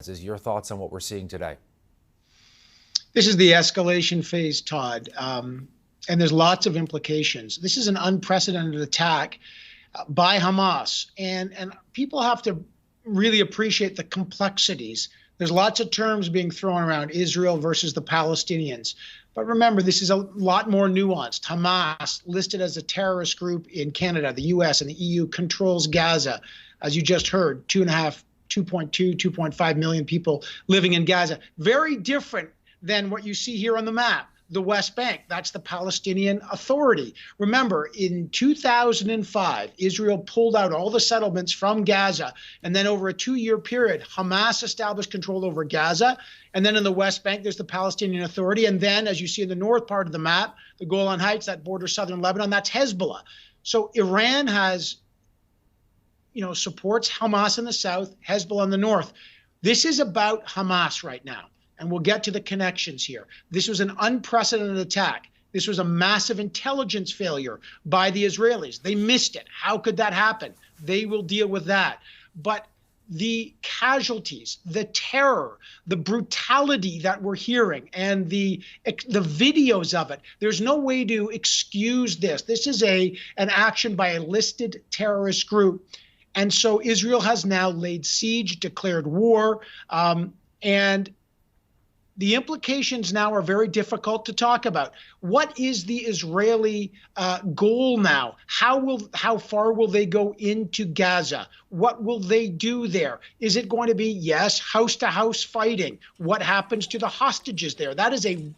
consequences. Your thoughts on what we're seeing today? This is the escalation phase, Todd, and there's lots of implications. This is an unprecedented attack by Hamas, and people have to really appreciate the complexities. There's lots of terms being thrown around, Israel versus the Palestinians. But remember, this is a lot more nuanced. Hamas, listed as a terrorist group in Canada, the US, and the EU, controls Gaza. As you just heard, 2.5 million people living in Gaza. Very different than what you see here on the map. The West Bank, that's the Palestinian Authority. Remember, in 2005, Israel pulled out all the settlements from Gaza. And then over a 2-year period, Hamas established control over Gaza. And then in the West Bank, there's the Palestinian Authority. And then, as you see in the north part of the map, the Golan Heights, that borders southern Lebanon, that's Hezbollah. So Iran has, supports Hamas in the south, Hezbollah in the north. This is about Hamas right now. And we'll get to the connections here. This was an unprecedented attack. This was a massive intelligence failure by the Israelis. They missed it. How could that happen? They will deal with that. But the casualties, the terror, the brutality that we're hearing, and the videos of it, there's no way to excuse this. This is an action by a listed terrorist group. And so Israel has now laid siege, declared war, and the implications now are very difficult to talk about. What is the Israeli goal now? How far will they go into Gaza? What will they do there? Is it going to be, yes, house-to-house fighting? What happens to the hostages there? That is a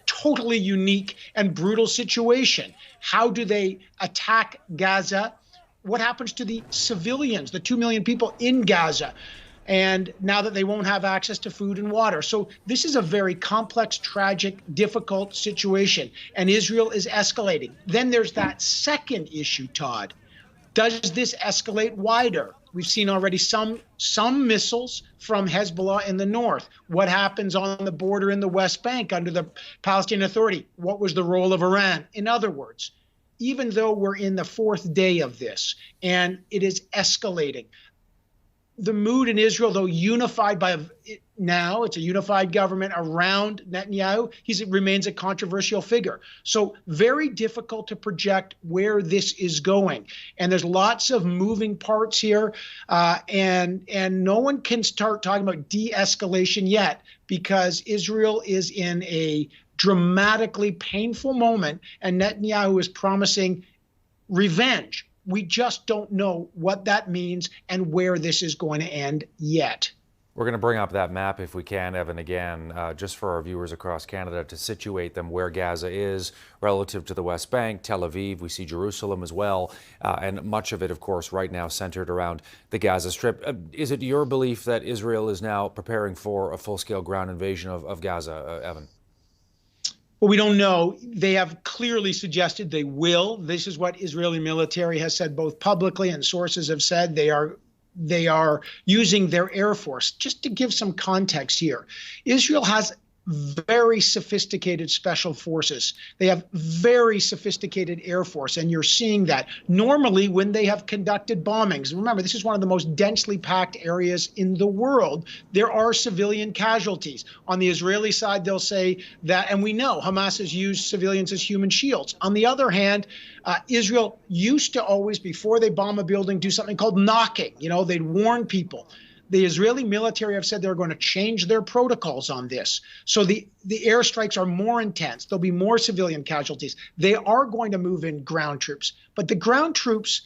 totally unique and brutal situation. How do they attack Gaza? What happens to the civilians, the 2 million people in Gaza? And now that they won't have access to food and water. So this is a very complex, tragic, difficult situation. And Israel is escalating. Then there's that second issue, Todd. Does this escalate wider? We've seen already some missiles from Hezbollah in the north. What happens on the border in the West Bank under the Palestinian Authority? What was the role of Iran? In other words, even though we're in the 4th day of this and it is escalating, the mood in Israel, though unified now, it's a unified government around Netanyahu, he remains a controversial figure. So very difficult to project where this is going. And there's lots of moving parts here. And no one can start talking about de-escalation yet because Israel is in a dramatically painful moment and Netanyahu is promising revenge. We just don't know what that means and where this is going to end yet. We're going to bring up that map if we can, Evan, again, just for our viewers across Canada to situate them where Gaza is relative to the West Bank, Tel Aviv. We see Jerusalem as well, and much of it, of course, right now centered around the Gaza Strip. Is it your belief that Israel is now preparing for a full-scale ground invasion of Gaza, Evan? Well, we don't know. They have clearly suggested they will. This is what Israeli military has said both publicly and sources have said. They are using their Air Force. Just to give some context here, Israel has very sophisticated special forces. They have very sophisticated Air Force, and you're seeing that. Normally, when they have conducted bombings, remember, this is one of the most densely packed areas in the world, there are civilian casualties. On the Israeli side, they'll say that, and we know Hamas has used civilians as human shields. On the other hand, Israel used to always, before they bomb a building, do something called knocking. They'd warn people. The Israeli military have said they're going to change their protocols on this. So the airstrikes are more intense. There'll be more civilian casualties. They are going to move in ground troops. But the ground troops,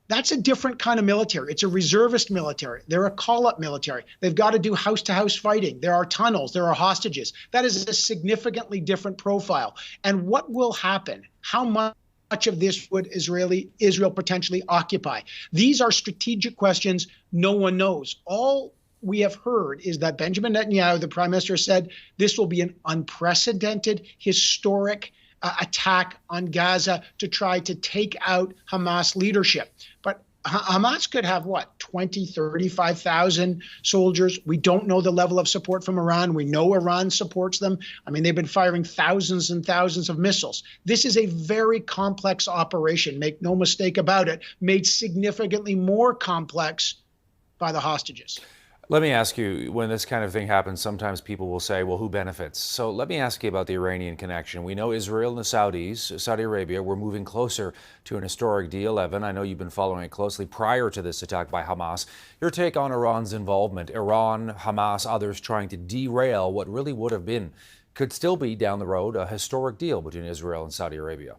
that's a different kind of military. It's a reservist military. They're a call-up military. They've got to do house-to-house fighting. There are tunnels. There are hostages. That is a significantly different profile. And what will happen? How much of this would Israel potentially occupy? These are strategic questions no one knows. All we have heard is that Benjamin Netanyahu, the prime minister, said this will be an unprecedented, historic attack on Gaza to try to take out Hamas leadership. But Hamas could have, 20, 35,000 soldiers. We don't know the level of support from Iran. We know Iran supports them. I mean, they've been firing thousands and thousands of missiles. This is a very complex operation, make no mistake about it, made significantly more complex by the hostages. Let me ask you, when this kind of thing happens, sometimes people will say, well, who benefits? So let me ask you about the Iranian connection. We know Israel and the Saudis, Saudi Arabia, were moving closer to an historic deal. Evan, I know you've been following it closely prior to this attack by Hamas. Your take on Iran's involvement, Iran, Hamas, others trying to derail what really would have been, could still be down the road, a historic deal between Israel and Saudi Arabia.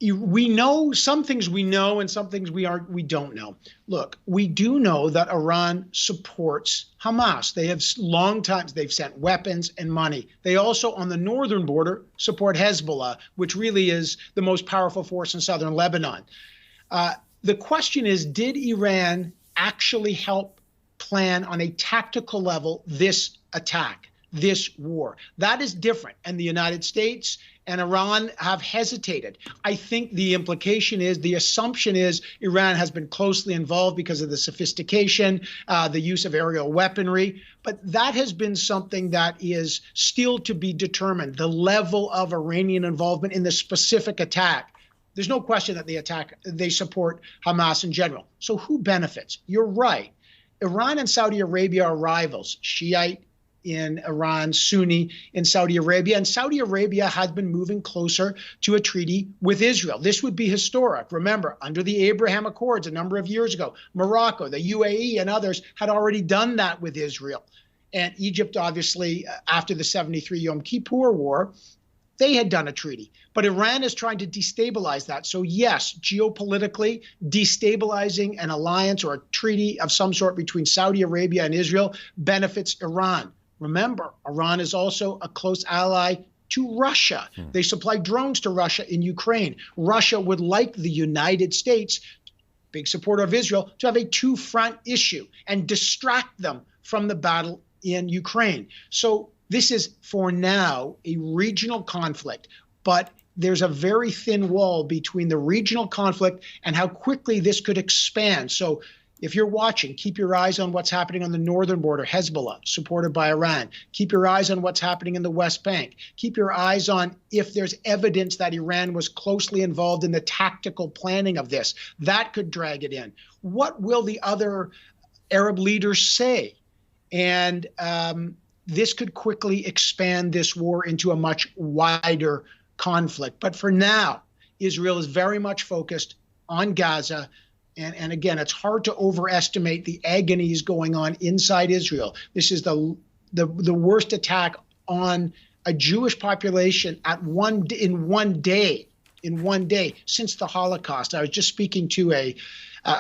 We know some things we know and some things we don't know. Look, we do know that Iran supports Hamas. They have they've sent weapons and money. They also, on the northern border, support Hezbollah, which really is the most powerful force in southern Lebanon. The question is, did Iran actually help plan on a tactical level this attack, this war? That is different. And the United States and Iran have hesitated. I think the implication is, the assumption is, Iran has been closely involved because of the sophistication, the use of aerial weaponry. But that has been something that is still to be determined, the level of Iranian involvement in the specific attack. There's no question that they support Hamas in general. So who benefits? You're right. Iran and Saudi Arabia are rivals, Shiite in Iran, Sunni in Saudi Arabia. And Saudi Arabia had been moving closer to a treaty with Israel. This would be historic. Remember, under the Abraham Accords a number of years ago, Morocco, the UAE, and others had already done that with Israel. And Egypt, obviously, after the 73 Yom Kippur War, they had done a treaty. But Iran is trying to destabilize that. So yes, geopolitically, destabilizing an alliance or a treaty of some sort between Saudi Arabia and Israel benefits Iran. Remember, Iran is also a close ally to Russia. They supply drones to Russia in Ukraine. Russia would like the United States, big supporter of Israel, to have a two-front issue and distract them from the battle in Ukraine. So this is, for now, a regional conflict, but there's a very thin wall between the regional conflict and how quickly this could expand. So if you're watching, keep your eyes on what's happening on the northern border, Hezbollah, supported by Iran. Keep your eyes on what's happening in the West Bank. Keep your eyes on if there's evidence that Iran was closely involved in the tactical planning of this. That could drag it in. What will the other Arab leaders say? And this could quickly expand this war into a much wider conflict. But for now, Israel is very much focused on Gaza. And again, it's hard to overestimate the agonies going on inside Israel. This is the worst attack on a Jewish population in one day since the Holocaust. I was just speaking to a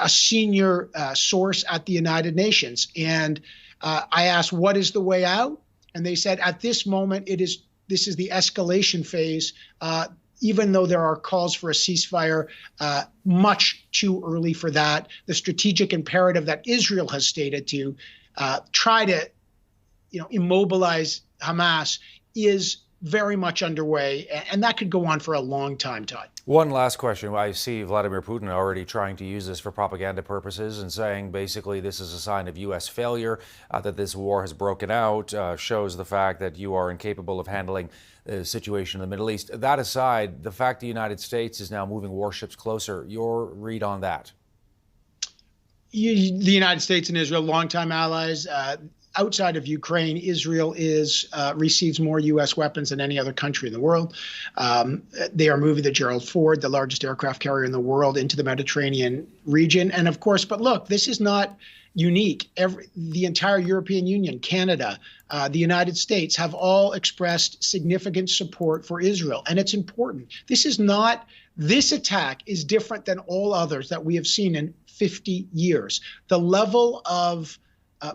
senior source at the United Nations, and I asked, what is the way out? And they said, at this moment, this is the escalation phase. Even though there are calls for a ceasefire, much too early for that. The strategic imperative that Israel has stated to try to, immobilize Hamas is very much underway, and that could go on for a long time, Todd. One last question. I see Vladimir Putin already trying to use this for propaganda purposes and saying basically this is a sign of U.S. failure, that this war has broken out, shows the fact that you are incapable of handling the situation in the Middle East. That aside, the fact the United States is now moving warships closer, your read on that? The United States and Israel, longtime allies. Outside of Ukraine, Israel receives more U.S. weapons than any other country in the world. They are moving the Gerald Ford, the largest aircraft carrier in the world, into the Mediterranean region. And of course, but look, this is not unique. The entire European Union, Canada, the United States have all expressed significant support for Israel. And it's important. This attack is different than all others that we have seen in 50 years. The level of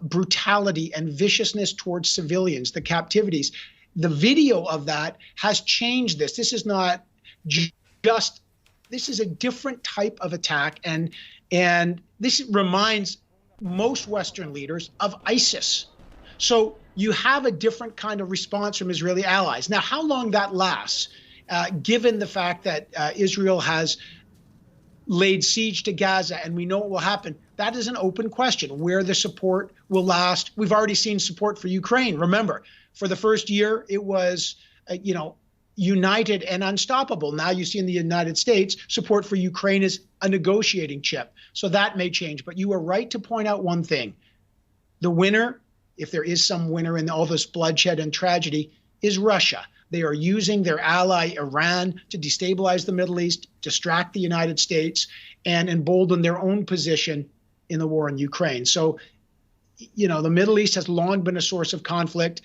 brutality and viciousness towards civilians, the captivities, the video of that has changed this. This is not just, this is a different type of attack. And this reminds most Western leaders of ISIS. So you have a different kind of response from Israeli allies. Now, how long that lasts, given the fact that Israel has laid siege to Gaza and we know what will happen, that is an open question where the support will last. We've already seen support for Ukraine. Remember, for the first year, it was, united and unstoppable. Now you see in the United States, support for Ukraine is a negotiating chip. So that may change. But you are right to point out one thing. The winner, if there is some winner in all this bloodshed and tragedy, is Russia. They are using their ally Iran to destabilize the Middle East, distract the United States, and embolden their own position in the war in Ukraine. So, the Middle East has long been a source of conflict.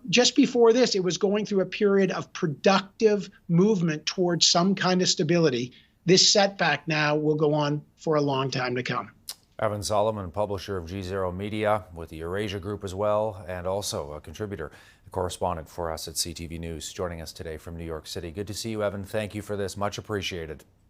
Just before this, it was going through a period of productive movement towards some kind of stability. This setback now will go on for a long time to come. Evan Solomon, publisher of G0 Media with the Eurasia Group as well, and also a contributor, a correspondent for us at CTV News, joining us today from New York City. Good to see you, Evan. Thank you for this. Much appreciated.